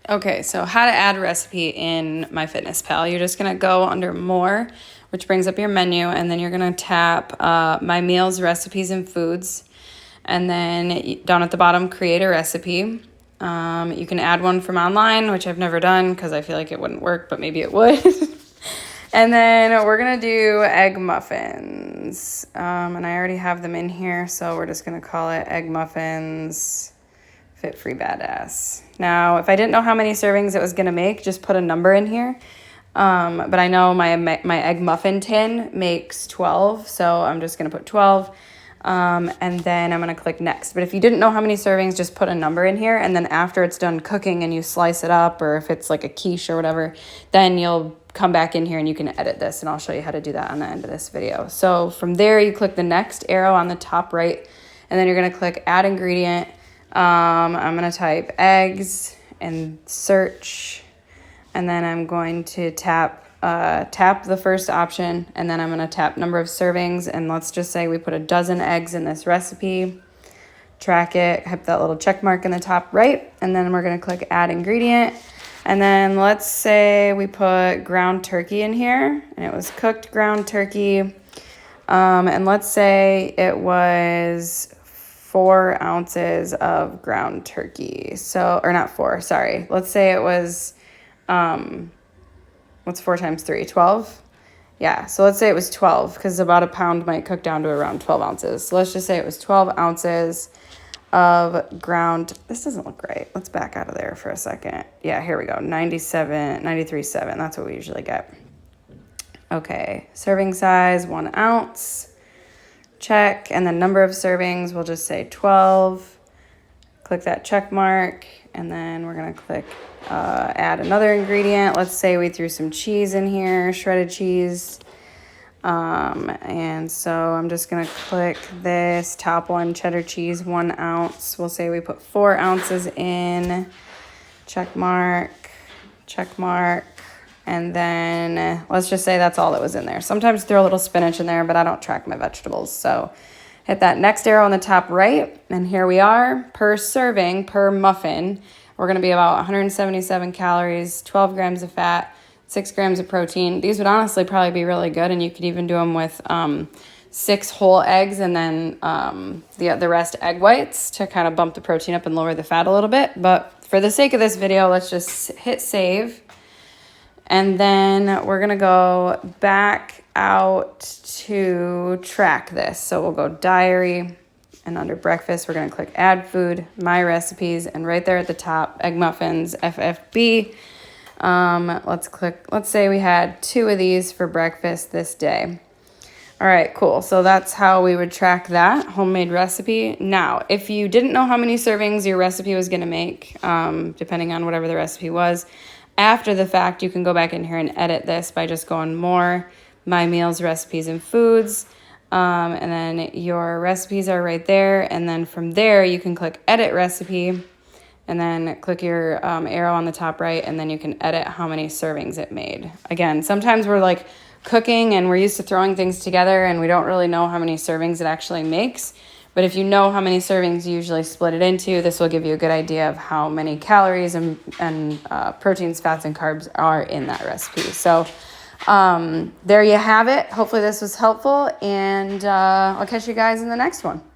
Okay, so how to add recipe in MyFitnessPal. You're just gonna go under more, which brings up your menu, and then you're gonna tap My Meals, Recipes, and Foods. And then down at the bottom, create a recipe. You can add one from online, which I've never done because I feel like it wouldn't work, but maybe it would. And then we're gonna do egg muffins. And I already have them in here, so we're just gonna call it egg muffins Fit Free Badass. Now, if I didn't know how many servings it was gonna make, just put a number in here. But I know my egg muffin tin makes 12, so I'm just gonna put 12. And then I'm gonna click next. But if you didn't know how many servings, just put a number in here, and then after it's done cooking and you slice it up, or if it's like a quiche or whatever, then you'll come back in here and you can edit this, and I'll show you how to do that on the end of this video. So from there, you click the next arrow on the top right, and then you're gonna click add ingredient. I'm gonna type eggs and search, and then I'm going to tap the first option, and then I'm going to tap number of servings, and let's just say we put a dozen eggs in this recipe. Track it, hit that little check mark in the top right, and then we're going to click add ingredient. And then let's say we put ground turkey in here, and it was cooked ground turkey. And let's say it was 4 ounces of ground turkey. So, or not 4, sorry. Let's say it was, what's 4 times 3? 12? Yeah, so let's say it was 12, because about a pound might cook down to around 12 ounces. So let's just say it was 12 ounces of ground. This doesn't look right. Let's back out of there for a second. Yeah, here we go. 93.7. That's what we usually get. Okay, serving size, 1 ounce. Check. And then number of servings, we'll just say 12. Click that check mark, and then we're going to click add another ingredient. Let's say we threw some cheese in here, shredded cheese. And so I'm just going to click this top one, cheddar cheese, 1 ounce. We'll say we put 4 ounces in, check mark, and then let's just say that's all that was in there. Sometimes throw a little spinach in there, but I don't track my vegetables. So hit that next arrow on the top right, and here we are. Per serving, per muffin, we're going to be about 177 calories, 12 grams of fat, 6 grams of protein. These would honestly probably be really good, and you could even do them with 6 whole eggs and then the rest egg whites to kind of bump the protein up and lower the fat a little bit. But for the sake of this video, let's just hit save. And then we're going to go back out to track this. So we'll go diary, and under breakfast, we're going to click add food, my recipes, and right there at the top, egg muffins, FFB. Let's say we had 2 of these for breakfast this day. All right, cool. So that's how we would track that homemade recipe. Now, if you didn't know how many servings your recipe was going to make, depending on whatever the recipe was, after the fact, you can go back in here and edit this by just going more, My Meals, Recipes, and Foods. And then your recipes are right there. And then from there, you can click edit recipe, and then click your arrow on the top right, and then you can edit how many servings it made. Again, sometimes we're like cooking and we're used to throwing things together and we don't really know how many servings it actually makes. But if you know how many servings you usually split it into, this will give you a good idea of how many calories and proteins, fats, and carbs are in that recipe. So there you have it. Hopefully this was helpful, and I'll catch you guys in the next one.